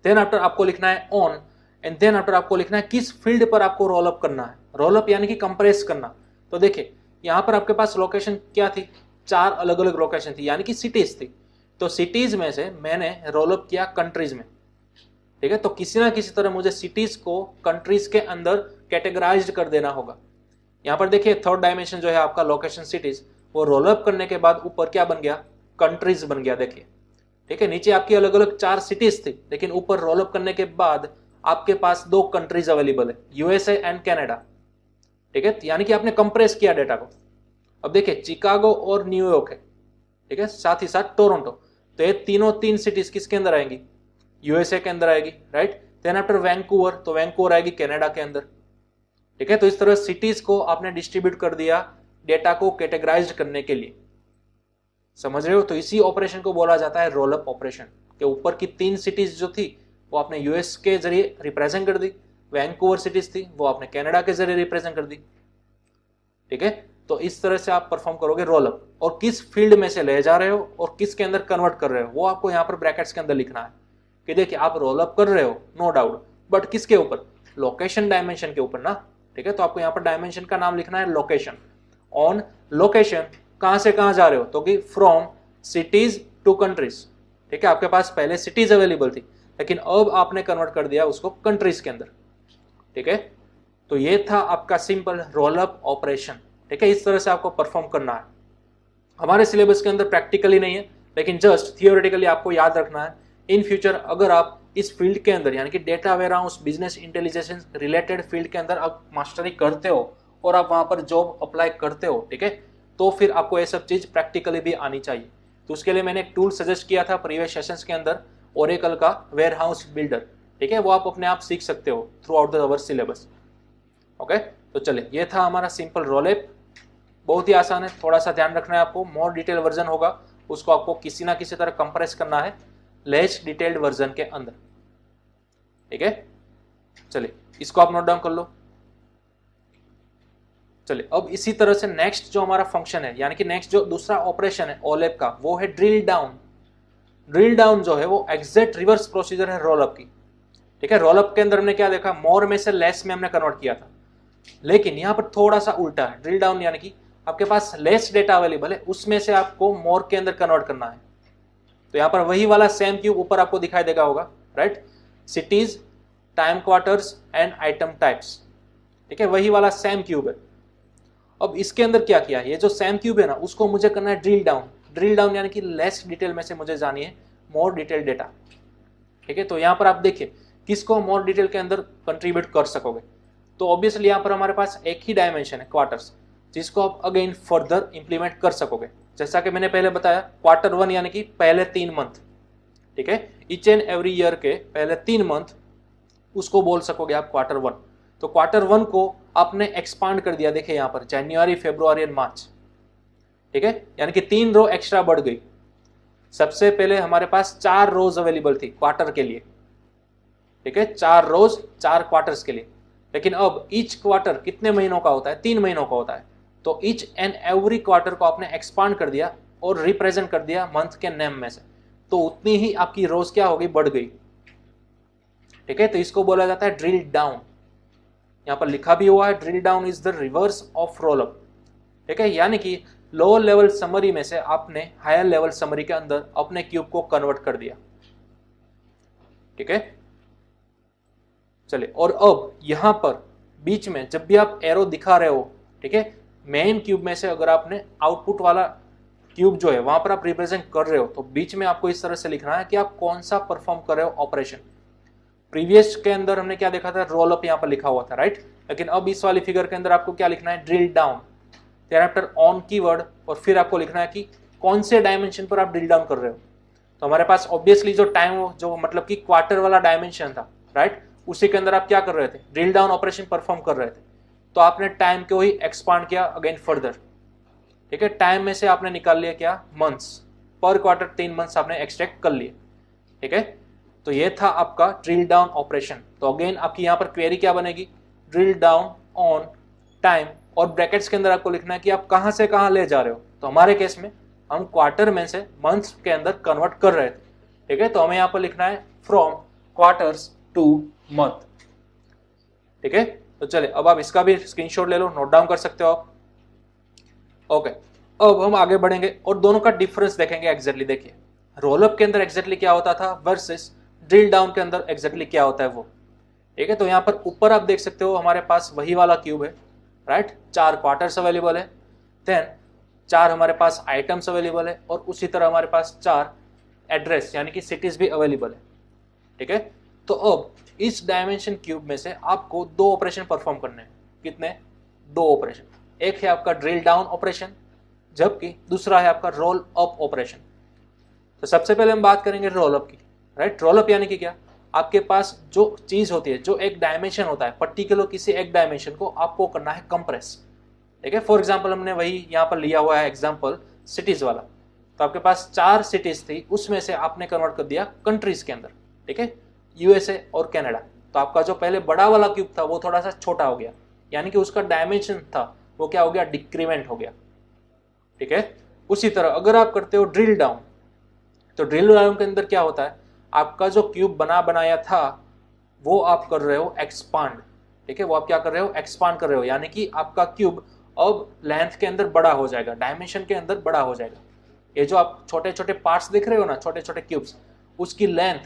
देन आफ्टर आपको लिखना है ऑन, एंड देन आफ्टर आपको लिखना है किस फील्ड पर आपको रोलअप करना है, रोलअप यानी कि कंप्रेस करना। तो देखिए यहाँ पर आपके पास लोकेशन क्या थी, 4 अलग अलग लोकेशन थी, यानी कि सिटीज थी। तो सिटीज में से मैंने रोलअप किया कंट्रीज में। ठीक है, तो किसी ना किसी तरह मुझे सिटीज को कंट्रीज के अंदर कैटेगराइज्ड कर देना होगा। यहाँ पर देखिए थर्ड डायमेंशन जो है आपका लोकेशन सिटीज, वो रोलअप करने के बाद ऊपर क्या बन गया, कंट्रीज बन गया। देखिए ठीक है, नीचे आपकी अलग अलग 4 सिटीज थी, लेकिन ऊपर रोलअप करने के बाद आपके पास 2 कंट्रीज अवेलेबल है, USA एंड कनाडा। ठीक है, यानी कि आपने कंप्रेस किया डेटा को। अब देखिए चिकागो और न्यूयॉर्क है, ठीक है, साथ ही साथ टोरंटो, तो ये तीनों 3 सिटीज किसके अंदर आएंगी, USA के अंदर आएगी, राइट। देन आफ्टर वैंकूवर, तो वैंकूवर आएगी कनाडा के अंदर। ठीक है, तो इस तरह सिटीज को आपने डिस्ट्रीब्यूट कर दिया डेटा को कैटेगराइज्ड करने के लिए, समझ रहे हो। तो इसी ऑपरेशन को बोला जाता है रोलअप ऑपरेशन, के ऊपर की 3 सिटीज जो थी वो आपने US के जरिए रिप्रेजेंट कर दी, वैंकूवर सिटीज थी वो आपने कनाडा के जरिए रिप्रेजेंट कर दी। ठीक है, तो इस तरह से आप परफॉर्म करोगे रोलअप, और किस फील्ड में से ले जा रहे हो और किसके अंदर कन्वर्ट कर रहे हो वो आपको यहाँ पर ब्रैकेट्स के अंदर लिखना है। कि देखिए आप रोलअप कर रहे हो नो डाउट, बट किसके ऊपर, लोकेशन डायमेंशन के ऊपर ना। ठीक है, तो आपको यहाँ पर डायमेंशन का नाम लिखना है लोकेशन। ऑन लोकेशन कहां से कहां जा रहे हो, तो कि फ्रॉम सिटीज टू कंट्रीज। ठीक है, आपके पास पहले सिटीज अवेलेबल थी, लेकिन अब आपने कन्वर्ट कर दिया उसको कंट्रीज के अंदर। ठीक है, तो ये था आपका सिंपल रोलअप ऑपरेशन। ठीक है, इस तरह से आपको परफॉर्म करना है। हमारे सिलेबस के अंदर प्रैक्टिकली नहीं है, लेकिन जस्ट थियोरेटिकली आपको याद रखना है। इन फ्यूचर अगर आप इस फील्ड के अंदर यानी कि data warehouse business intelligence related field के अंदर आप मास्टरी करते हो और आप वहां पर जॉब अप्लाई करते हो, ठीक है, तो फिर आपको ये सब चीज प्रैक्टिकली भी आनी चाहिए। तो उसके लिए मैंने एक टूल सजेस्ट किया था प्रीवियस सेशंस के अंदर, ओरेकल का वेयरहाउस बिल्डर। ठीक है, वो आप अपने आप सीख सकते हो through out the our syllabus. Okay, तो चलिए ये था हमारा सिंपल रोलअप, बहुत ही आसान है, थोड़ा सा ध्यान रखना है आपको। मोर डिटेल वर्जन होगा उसको आपको किसी ना किसी तरह कंप्रेस करना है लेस डिटेल्ड वर्जन के अंदर। ठीक है, चलिए इसको आप नोट डाउन कर लो। चलिए अब इसी तरह से नेक्स्ट जो हमारा फंक्शन है, यानी कि नेक्स्ट जो दूसरा ऑपरेशन है ओलैप का, वो है ड्रिल डाउन। ड्रिल डाउन जो है वो एग्जैक्ट रिवर्स प्रोसीजर है रोलअप की। ठीक है, रोलअप के अंदर हमने क्या देखा, मोर में से लेस में हमने कन्वर्ट किया था, लेकिन यहाँ पर थोड़ा सा उल्टा है। ड्रिल डाउन यानी कि आपके पास लेस डेटा अवेलेबल है, उसमें से आपको मोर के अंदर कन्वर्ट करना है। तो यहाँ पर वही वाला सेम क्यूब ऊपर आपको दिखाई देगा होगा, right, cities, time quarters and item types. ठीक है, वही वाला सेम क्यूब है। अब इसके अंदर क्या किया, ये जो सेम क्यूब है ना, उसको मुझे करना है ड्रिल डाउन। ड्रिल डाउन यानी कि लेस डिटेल में से मुझे जानी है मोर डिटेल डेटा। ठीक है, तो यहाँ पर आप देखिए किसको मोर डिटेल के अंदर कंट्रीब्यूट कर सकोगे। तो ऑब्वियसली यहाँ पर हमारे पास एक ही डायमेंशन है क्वार्टर्स, जिसको आप अगेन फर्दर इंप्लीमेंट कर सकोगे। जैसा कि मैंने पहले बताया, क्वार्टर 1 यानी कि पहले 3 मंथ। ठीक है, ईच एंड एवरी ईयर के पहले 3 मंथ, उसको बोल सकोगे आप क्वार्टर 1। तो क्वार्टर 1 को आपने एक्सपांड कर दिया, देखिए यहाँ पर जनवरी, फरवरी एंड मार्च। ठीक है, यानी कि 3 रो एक्स्ट्रा बढ़ गई। सबसे पहले हमारे पास 4 रोज अवेलेबल थी क्वार्टर के लिए। ठीक है, 4 रोज 4 क्वार्टर्स के लिए, लेकिन अब ईच क्वार्टर कितने महीनों का होता है, 3 महीनों का होता है। तो ईच एंड एवरी क्वार्टर को आपने एक्सपांड कर दिया और रिप्रेजेंट कर दिया मंथ के नेम में से, तो उतनी ही आपकी रोज क्या हो गई, बढ़ गई। ठीक है, तो इसको बोला जाता है ड्रिल डाउन। यहाँ पर लिखा भी हुआ है drill down is the reverse of roll up, ठीक है, यानी कि लोअर लेवल समरी में से आपने हायर लेवल समरी के अंदर अपने क्यूब को कन्वर्ट कर दिया, ठीक है। चलिए, और अब यहां पर बीच में जब भी आप एरो दिखा रहे हो, ठीक है, मेन क्यूब में से अगर आपने आउटपुट वाला क्यूब जो है वहां पर आप रिप्रेजेंट कर रहे हो, तो बीच में आपको इस तरह से लिखना है कि आप कौन सा परफॉर्म कर रहे हो ऑपरेशन। प्रीवियस के अंदर हमने क्या देखा था, रोल अप यहाँ पर लिखा हुआ था, राइट, लेकिन अब इस वाली फिगर के अंदर आपको क्या लिखना है, drill down, thereafter on keyword, और फिर आपको लिखना है कि कौन से डायमेंशन पर आप ड्रिल डाउन कर रहे हो। तो हमारे पास ऑब्वियसली जो टाइम, जो मतलब कि क्वार्टर वाला डायमेंशन था, राइट, उसी के अंदर आप क्या कर रहे थे, ड्रिल डाउन ऑपरेशन परफॉर्म कर रहे थे। तो आपने टाइम को ही एक्सपांड किया अगेन फर्दर, ठीक है। टाइम में से आपने निकाल लिया क्या, मंथ्स, पर क्वार्टर 3 मंथ्स आपने एक्सट्रैक्ट कर लिए, ठीक है। तो ये था आपका ड्रिल डाउन ऑपरेशन। तो अगेन आपकी यहाँ पर क्वेरी क्या बनेगी, ड्रिल डाउन ऑन टाइम, और ब्रैकेट्स के अंदर आपको लिखना है कि आप कहाँ से कहाँ ले जा रहे हो। तो हमारे केस में हम क्वार्टर में से मंथ्स के अंदर कन्वर्ट कर रहे थे, ठीक है। तो हमें यहाँ पर लिखना है फ्रॉम क्वार्टर्स टू मंथ, ठीक है। तो चलिए, अब आप इसका भी स्क्रीनशॉट ले लो, नोट डाउन कर सकते हो आप। ओके, अब हम आगे बढ़ेंगे और दोनों का डिफरेंस देखेंगे एग्जैक्टली। देखिए, रोलअप के अंदर एग्जैक्टली क्या होता था वर्सेस ड्रिल डाउन के अंदर एग्जैक्टली क्या होता है वो, ठीक है। तो यहाँ पर ऊपर आप देख सकते हो हमारे पास वही वाला क्यूब है, राइट, 4 क्वार्टर्स अवेलेबल है, देन 4 हमारे पास आइटम्स अवेलेबल है, और उसी तरह हमारे पास 4 एड्रेस यानी कि सिटीज भी अवेलेबल है, ठीक है। तो अब इस डायमेंशन क्यूब में से आपको 2 ऑपरेशन परफॉर्म करने हैं। कितने, 2 ऑपरेशन। एक है आपका ड्रिल डाउन ऑपरेशन, जबकि दूसरा है आपका रोल अप ऑपरेशन। तो सबसे पहले हम बात करेंगे रोल अप की, राइट। रोल अप यानी कि क्या, आपके पास जो चीज होती है, जो एक डायमेंशन होता है, पर्टिकुलर किसी एक डायमेंशन को आपको करना है कंप्रेस, ठीक है। फॉर एग्जांपल हमने वही यहाँ पर लिया हुआ है एग्जांपल सिटीज वाला। तो आपके पास 4 सिटीज थी, उसमें से आपने कन्वर्ट कर दिया कंट्रीज के अंदर, ठीक है, यूएसए और कनाडा। तो आपका जो पहले बड़ा वाला क्यूब था वो थोड़ा सा छोटा हो गया, यानी कि उसका डायमेंशन था वो क्या हो गया, डिक्रीमेंट हो गया, ठीक है। उसी तरह अगर आप करते हो ड्रिल डाउन, तो ड्रिल डाउन के अंदर क्या होता है, आपका जो क्यूब बना बनाया था वो आप कर रहे हो एक्सपांड, ठीक है। वो आप क्या कर रहे हो, एक्सपांड कर रहे हो, यानी कि आपका क्यूब अब लेंथ के अंदर बड़ा हो जाएगा, डायमेंशन के अंदर बड़ा हो जाएगा। ये जो आप छोटे छोटे पार्ट्स देख रहे हो ना, छोटे छोटे क्यूब्स, उसकी लेंथ,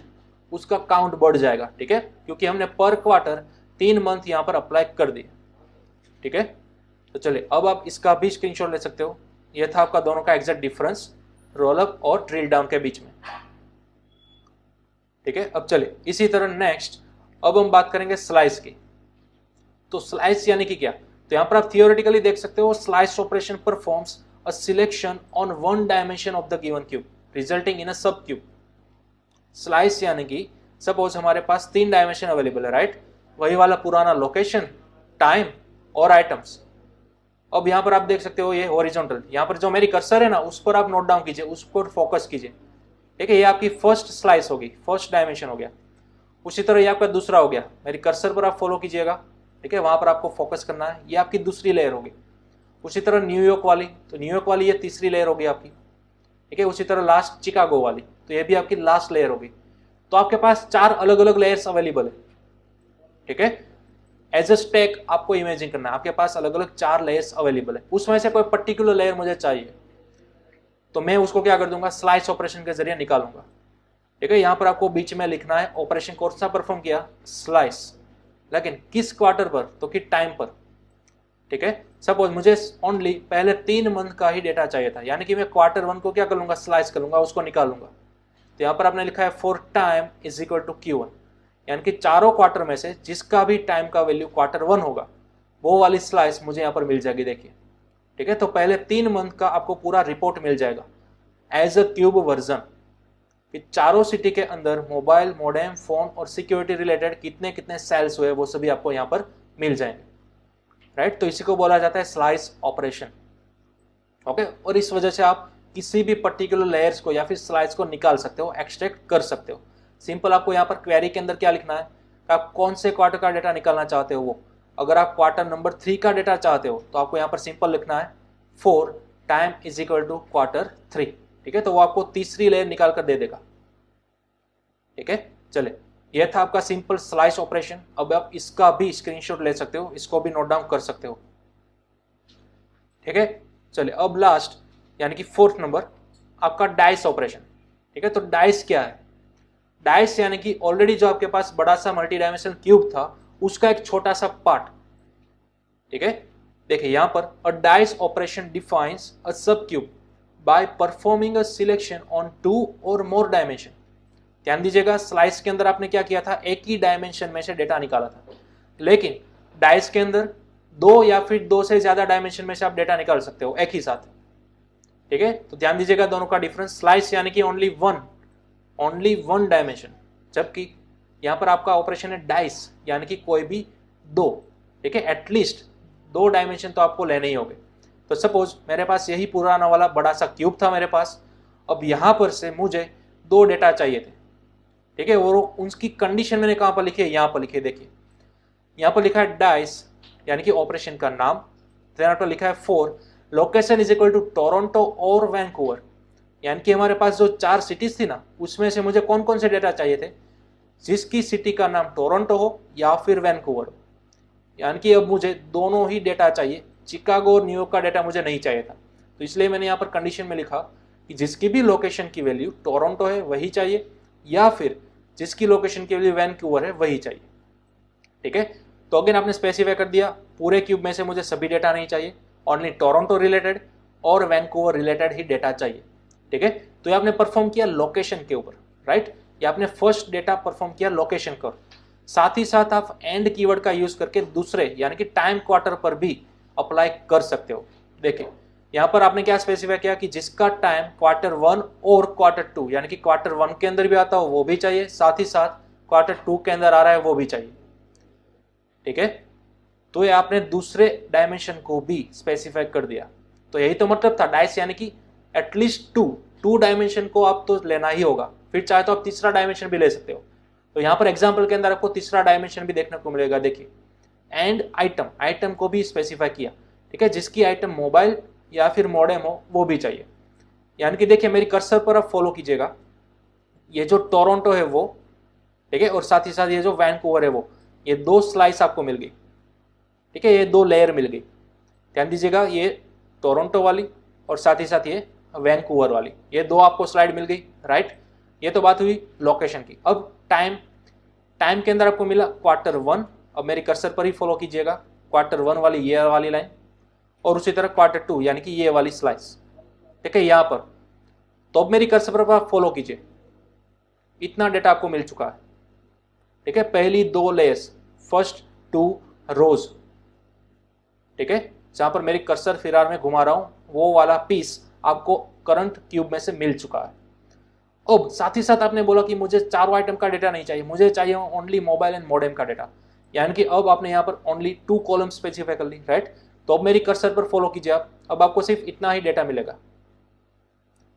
उसका काउंट बढ़ जाएगा, ठीक है, क्योंकि हमने पर क्वार्टर 3 मंथ यहाँ पर अप्लाई कर दिए, ठीक है। तो चलिए, अब आप इसका भी स्क्रीनशॉट ले सकते हो। ये था आपका दोनों का एग्जैक्ट डिफरेंस रोल अप और ड्रिल डाउन के बीच में, ठीक है। अब चलिए इसी तरह नेक्स्ट अब हम बात करेंगे स्लाइस की। तो स्लाइस यानी कि क्या, तो यहां पर आप थियोरेटिकली देख सकते हो, slice operation performs a selection on one dimension of the given cube resulting in a sub cube. Slice यानी कि सपोज हमारे पास 3 डायमेंशन अवेलेबल है, राइट, वही वाला पुराना लोकेशन, टाइम और आइटम्स। अब यहां पर आप देख सकते हो ये हॉरिजॉन्टल, यहां पर जो मेरी कर्सर है ना उस पर आप नोट डाउन कीजिए, उस पर फोकस कीजिए, ठीक है। ये आपकी फर्स्ट स्लाइस होगी, फर्स्ट डायमेंशन हो गया। उसी तरह ये आपका दूसरा हो गया, मेरी कर्सर पर आप फॉलो कीजिएगा, ठीक है, वहां पर आपको फोकस करना है। ये आपकी दूसरी लेयर होगी। उसी तरह न्यूयॉर्क वाली, तो न्यूयॉर्क वाली ये तीसरी लेयर होगी आपकी, ठीक है। उसी तरह लास्ट चिकागो वाली, तो ये भी आपकी लास्ट लेयर होगी। तो आपके पास 4 अलग अलग लेयर्स अवेलेबल है, ठीक है। एज अ स्टैक आपको इमेजिन करना है, आपके पास अलग अलग 4 लेयर्स अवेलेबल है, उसमें से कोई पर्टिकुलर लेयर मुझे चाहिए, तो मैं उसको क्या कर दूंगा, स्लाइस ऑपरेशन के जरिए निकालूंगा, ठीक है। यहां पर आपको बीच में लिखना है ऑपरेशन कौन सा परफॉर्म किया, स्लाइस, लेकिन किस क्वार्टर पर, तो कि टाइम पर, ठीक है। सपोज मुझे ओनली पहले 3 मंथ का ही डेटा चाहिए था, यानी कि मैं क्वार्टर 1 को क्या कर लूंगा, स्लाइस कर लूंगा, उसको निकालूंगा। तो यहाँ पर आपने लिखा है for time is equal to Q1, यानी कि चारों क्वार्टर में से जिसका भी टाइम का वैल्यू क्वार्टर 1 होगा वो वाली स्लाइस मुझे यहाँ पर मिल जाएगी, देखिए, ठीक है। तो पहले 3 मंथ का आपको पूरा रिपोर्ट मिल जाएगा एज अ क्यूब वर्जन, कि चारों सिटी के अंदर मोबाइल, मॉडेम, फोन और सिक्योरिटी रिलेटेड कितने कितने सेल्स हुए वो सभी आपको यहाँ पर मिल जाएंगे, राइट। तो इसी को बोला जाता है स्लाइस ऑपरेशन, ओके। और इस वजह से आप किसी भी पर्टिकुलर लेयर्स को या फिर स्लाइस को निकाल सकते हो, एक्सट्रैक्ट कर सकते हो। सिंपल आपको यहाँ पर क्वेरी के अंदर क्या लिखना है, आप कौन से क्वार्टर का डेटा निकालना चाहते हो वो। अगर आप क्वार्टर नंबर 3 का डेटा चाहते हो तो आपको यहाँ पर सिंपल लिखना है for time is equal to quarter 3, ठीक है। तो वो आपको तीसरी लेयर निकाल कर दे देगा, ठीक है। चले यह था आपका सिंपल स्लाइस ऑपरेशन। अब आप इसका भी स्क्रीनशॉट ले सकते हो, इसको भी नोट डाउन कर सकते हो। ठीक है, चलिए अब लास्ट यानी कि फोर्थ नंबर आपका डाइस ऑपरेशन। ठीक है, तो डाइस क्या है? डाइस यानी कि ऑलरेडी जो आपके पास बड़ा सा मल्टी डायमेंशनल क्यूब था उसका एक छोटा सा पार्ट। ठीक है, देखिए यहां पर a dice operation defines a sub cube by performing a selection on 2 और मोर डायमेंशन। ध्यान दीजिएगा, स्लाइस के अंदर आपने क्या किया था, एक ही डायमेंशन में से डेटा निकाला था, लेकिन डाइस के अंदर 2 या फिर 2 से ज्यादा डायमेंशन में से आप डेटा निकाल सकते हो एक ही साथ। ठीक है, तो ध्यान दीजिएगा दोनों का डिफरेंस। स्लाइस यानी कि ओनली वन डायमेंशन, जबकि यहां पर आपका ऑपरेशन है डाइस यानी कि कोई भी 2। ठीक है, एटलीस्ट 2 डायमेंशन तो आपको लेने ही होंगे। तो सपोज मेरे पास यही पुराना वाला बड़ा सा क्यूब था मेरे पास, अब यहां पर से मुझे 2 डेटा चाहिए थे। ठीक है, और उनकी कंडीशन मैंने कहां पर लिखी है, यहां पर लिखी है। देखिए यहां पर लिखा है डाइस यानी कि ऑपरेशन का नाम, देन पर लिखा है for location is equal to Toronto और वैंकूवर। यानी कि हमारे पास जो 4 सिटीज थी ना, उसमें से मुझे कौन कौन से डेटा चाहिए थे, जिसकी सिटी का नाम टोरंटो हो या फिर वैंकूवर हो। यानी कि अब मुझे दोनों ही डेटा चाहिए, चिकागो और न्यूयॉर्क का डेटा मुझे नहीं चाहिए था। तो इसलिए मैंने यहाँ पर कंडीशन में लिखा कि जिसकी भी लोकेशन की वैल्यू टोरंटो है वही चाहिए, या फिर जिसकी लोकेशन की वैल्यू वैंकूवर है वही चाहिए। ठीक है, तो अगेन आपने स्पेसिफाई कर दिया पूरे क्यूब में से मुझे सभी डेटा नहीं चाहिए, ओनली टोरंटो रिलेटेड और वैंकूवर रिलेटेड ही डेटा चाहिए। ठीक है, तो ये आपने परफॉर्म किया लोकेशन के ऊपर, राइट। ये आपने फर्स्ट डेटा परफॉर्म किया लोकेशन का। साथ ही साथ आप एंड कीवर्ड का यूज करके दूसरे यानी कि टाइम क्वार्टर पर भी अप्लाई कर सकते हो। देखिए यहां पर आपने क्या स्पेसिफाई किया कि जिसका टाइम Q1 और Q2 यानी कि Q1 के अंदर भी आता हो वो भी चाहिए, साथ ही साथ Q2 के अंदर आ रहा है वो भी चाहिए। ठीक है, तो ये आपने दूसरे डायमेंशन को भी स्पेसिफाई कर दिया। तो यही तो मतलब था डाइस यानी कि एटलीस्ट टू डायमेंशन को आप तो लेना ही होगा, फिर चाहे तो आप तीसरा डायमेंशन भी ले सकते हो। तो यहाँ पर एग्जाम्पल के अंदर आपको तीसरा डायमेंशन भी देखने को मिलेगा। देखिए एंड आइटम को भी स्पेसिफाई किया। ठीक है, जिसकी आइटम मोबाइल या फिर मॉडेम हो वो भी चाहिए। यानी कि देखिए मेरी कर्सर पर आप फॉलो कीजिएगा, ये जो टोरंटो है वो, ठीक है, और साथ ही साथ ये जो वैंकूवर है वो, ये 2 स्लाइस आपको मिल गई। ठीक है, ये 2 लेयर मिल गई। ध्यान दीजिएगा, ये टोरंटो वाली और साथ ही साथ ये वैंकूवर वाली, ये 2 आपको स्लाइड मिल गई, राइट। ये तो बात हुई लोकेशन की। अब टाइम के अंदर आपको मिला Q1। अब मेरी कर्सर पर ही फॉलो कीजिएगा, Q1 वाली ये वाली लाइन, और उसी तरह Q2 यानी कि ये वाली स्लाइस। ठीक है, यहां पर तो अब मेरी कर्सर पर आप फॉलो कीजिए, इतना डेटा आपको मिल चुका है। ठीक है, पहली 2 लेयर्स, फर्स्ट 2 रोज। ठीक है, जहां पर मेरी कर्सर फिरार में घुमा रहा हूं वो वाला पीस आपको करंट क्यूब में से मिल चुका है। अब साथ ही साथ आपने बोला कि मुझे 4 आइटम का डेटा नहीं चाहिए, मुझे चाहिए ओनली मोबाइल एंड मॉडेम का डेटा। यानी कि अब आपने यहाँ पर ओनली 2 कॉलम स्पेसिफाई कर ली, राइट। तो अब मेरी कर्सर पर फॉलो कीजिए आप, अब आपको सिर्फ इतना ही डेटा मिलेगा,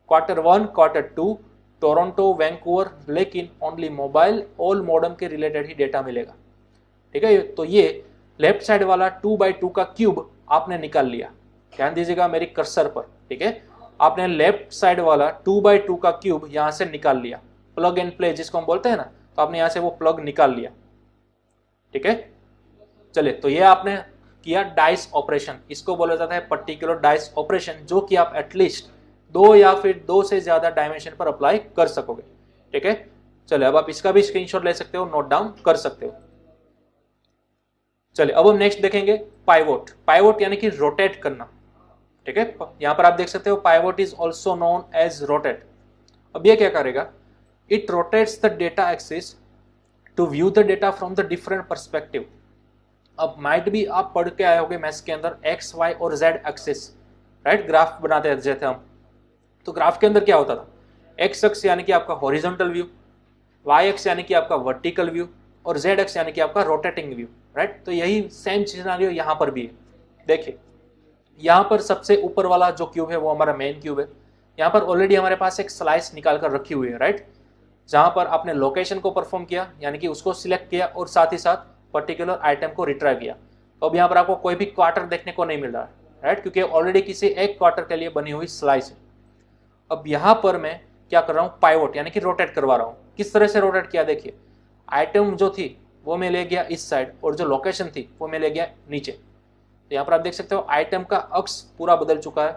Q1 Q2 टोरंटो वैंकूवर, लेकिन ओनली मोबाइल और मॉडेम के रिलेटेड ही डेटा मिलेगा। ठीक है, तो ये लेफ्ट साइड वाला 2x2 का क्यूब आपने निकाल लिया। ध्यान दीजिएगा मेरी कर्सर पर। ठीक है, आपने लेफ्ट साइड वाला 2x2 का क्यूब यहां से निकाल लिया, प्लग एंड प्ले जिसको हम बोलते हैं ना, तो आपने यहां से वो प्लग निकाल लिया। ठीक है, चलिए, तो ये आपने किया डाइस ऑपरेशन, इसको बोला जाता है पर्टिकुलर डाइस ऑपरेशन, जो कि आप एटलीस्ट 2 या फिर 2 से ज्यादा डायमेंशन पर अप्लाई कर सकोगे। ठीक है, चलिए अब आप इसका भी स्क्रीनशॉट ले सकते हो, नोट डाउन कर सकते हो। चलिए अब हम नेक्स्ट देखेंगे पाइवोट यानी कि रोटेट करना। ठीक है, यहां पर आप देख सकते हो pivot is also known as rotate. अब ये क्या करेगा, it rotates the data axis to view the data from the different perspective. अब माइट भी आप पढ़ के आए होंगे मैथ्स के अंदर एक्स वाई और जेड एक्सिस, राइट, ग्राफ बनाते थे हम। तो ग्राफ के अंदर क्या होता था, एक्स अक्स यानी कि आपका हॉरिजॉन्टल व्यू, वाई एक्स यानी कि आपका वर्टिकल व्यू, और जेड एक्स यानी कि आपका रोटेटिंग व्यू, राइट। तो यही सेम सिनेरियो यहाँ पर भी है। देखिए यहाँ पर सबसे ऊपर वाला जो क्यूब है वो हमारा मेन क्यूब है। यहाँ पर ऑलरेडी हमारे पास एक स्लाइस निकाल कर रखी हुई है, राइट, जहां पर आपने लोकेशन को परफॉर्म किया यानी कि उसको सिलेक्ट किया और साथ ही साथ पर्टिकुलर आइटम को रिट्राइव किया। तो अब यहाँ पर आपको कोई भी क्वार्टर देखने को नहीं मिल रहा है, राइट, क्योंकि ऑलरेडी किसी एक क्वार्टर के लिए बनी हुई स्लाइस है। अब यहाँ पर मैं क्या कर रहा हूँ, पाइवोट यानी कि रोटेट करवा रहा हूँ। किस तरह से रोटेट किया, देखिए आइटम जो थी वो मैं ले गया इस साइड और जो लोकेशन थी वो मैं ले गया नीचे। तो यहाँ पर आप देख सकते हो आइटम का अक्ष पूरा बदल चुका है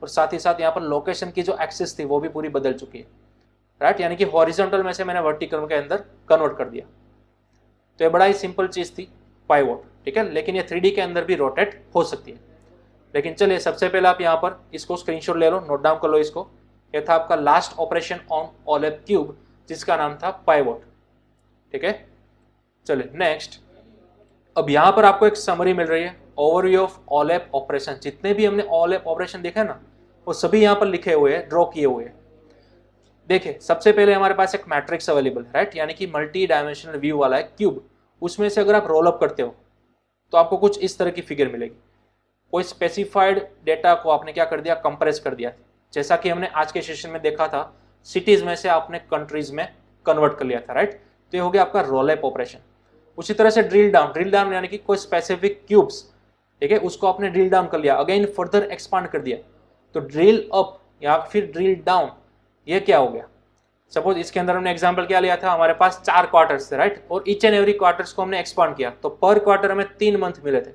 और साथ ही साथ यहाँ पर लोकेशन की जो एक्सिस थी वो भी पूरी बदल चुकी है, राइट। यानी कि हॉरिजॉन्टल में से मैंने वर्टिकल के अंदर कन्वर्ट कर दिया। तो ये बड़ा ही सिंपल चीज थी पाइवोट, ठीक है। लेकिन ये 3D के अंदर भी रोटेट हो सकती है। लेकिन चलिए सबसे पहले आप यहाँ पर इसको स्क्रीनशॉट ले लो, नोट डाउन कर लो इसको। ये था आपका लास्ट ऑपरेशन ऑन ओलेप क्यूब जिसका नाम था पाइवोट, ठीक है। चलिए नेक्स्ट, अब यहाँ पर आपको एक समरी मिल रही है, ओवरव्यू ऑफ ओलेप ऑपरेशन। जितने भी हमने ओलेप ऑपरेशन देखे ना वो सभी यहाँ पर लिखे हुए हैं, ड्रॉ किए हुए हैं। देखिए सबसे पहले हमारे पास एक मैट्रिक्स अवेलेबल है, राइट, यानी कि मल्टी डायमेंशनल व्यू वाला है क्यूब। उसमें से अगर आप रोल अप करते हो तो आपको कुछ इस तरह की फिगर मिलेगी। कोई स्पेसिफाइड डेटा को आपने क्या कर दिया, कंप्रेस कर दिया। जैसा कि हमने आज के सेशन में देखा था, सिटीज में से आपने कंट्रीज में कन्वर्ट कर लिया था, राइट। तो ये हो गया आपका रोल अप ऑपरेशन। उसी तरह से ड्रिल डाउन यानी कि कोई स्पेसिफिक क्यूब्स, ठीक है, उसको आपने ड्रिल डाउन कर लिया, अगेन फर्दर एक्सपांड कर दिया। तो ड्रिल अप या फिर ड्रिल डाउन, ये क्या हो गया। सपोज इसके अंदर हमने एग्जांपल क्या लिया था, हमारे पास 4 क्वार्टर्स थे, राइट, और ईच एंड एवरी क्वार्टर्स को हमने एक्सपांड किया। तो पर क्वार्टर हमें 3 मंथ मिले थे।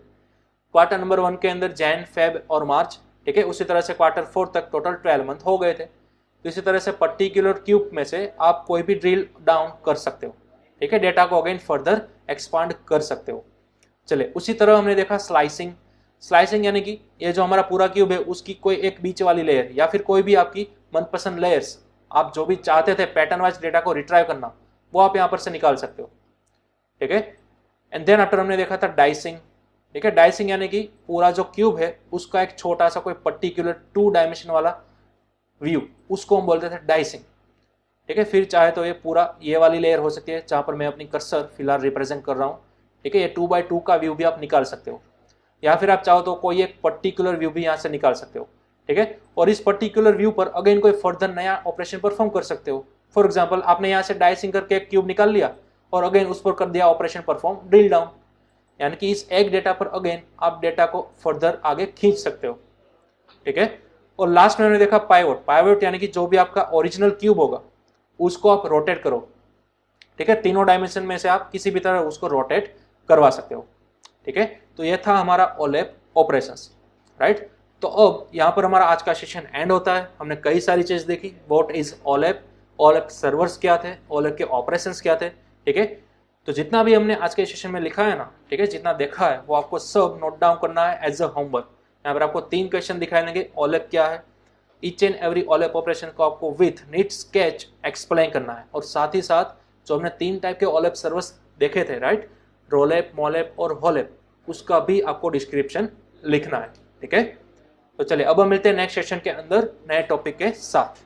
क्वार्टर नंबर 1 के अंदर जैन, फेब और मार्च, ठीक है। उसी तरह से क्वार्टर 4 तक टोटल 12 मंथ हो गए थे। तो इसी तरह से पर्टिकुलर क्यूब में से आप कोई भी ड्रिल डाउन कर सकते हो, ठीक है, डेटा को अगेन फर्दर एक्सपांड कर सकते हो। चले उसी तरह हमने देखा स्लाइसिंग यानी कि ये जो हमारा पूरा क्यूब है उसकी कोई एक बीच वाली लेयर या फिर कोई भी आपकी मनपसंद लेयर्स, आप जो भी चाहते थे पैटर्न वाइज डेटा को रिट्राइव करना, वो आप यहाँ पर से निकाल सकते हो, ठीक है। एंड देन आफ्टर हमने देखा था डाइसिंग, ठीक है। डाइसिंग यानी कि पूरा जो क्यूब है उसका एक छोटा सा कोई पर्टिकुलर 2 डायमेंशन वाला व्यू, उसको हम बोलते थे डाइसिंग, ठीक है। फिर चाहे तो ये पूरा ये वाली लेयर हो सकती है जहां पर मैं अपनी कर्सर फिलहाल रिप्रेजेंट कर रहा हूँ, ठीक है। ये 2x2 का व्यू भी आप निकाल सकते हो, या फिर आप चाहो तो कोई एक पर्टिकुलर व्यू भी यहाँ से निकाल सकते हो, ठीक है। और इस पर्टिकुलर व्यू पर अगेन कोई फर्दर नया ऑपरेशन परफॉर्म कर सकते हो। फॉर एग्जांपल आपने यहाँ से डाइसिंग करके एक क्यूब निकाल लिया और अगेन उस पर कर दिया ऑपरेशन परफॉर्म ड्रिल डाउन, यानी कि इस एक डेटा पर अगेन आप डेटा को फर्दर आगे खींच सकते हो, ठीक है। और लास्ट में हमने देखा पाइवोट यानी कि जो भी आपका ओरिजिनल क्यूब होगा उसको आप रोटेट करो, ठीक है। तीनों डायमेंशन में से आप किसी भी तरह उसको रोटेट करवा सकते हो, ठीक है। तो ये था हमारा ओलेप ऑपरेशंस, राइट। तो अब यहाँ पर हमारा आज का सेशन एंड होता है। हमने कई सारी चीज देखी, व्हाट इज ओलेप सर्वर्स क्या थे, ओलेप के ऑपरेशंस क्या थे, ठीक है। तो जितना भी हमने आज के सेशन में लिखा है ना, ठीक है, जितना देखा है वो आपको सब नोट डाउन करना है एज अ होमवर्क। यहाँ पर आपको 3 क्वेश्चन दिखाई देंगे, ओलेप क्या है, ईच एंड एवरी ओलेप ऑपरेशन को आपको विथ नीट स्केच एक्सप्लेन करना है। और साथ ही साथ जो हमने 3 टाइप के ओलेप सर्वर्स देखे थे, राइट, रोलेप, मोलेप और होलेप, उसका भी आपको डिस्क्रिप्शन लिखना है, ठीक है। तो चलिए अब हम मिलते हैं नेक्स्ट सेशन के अंदर नए टॉपिक के साथ।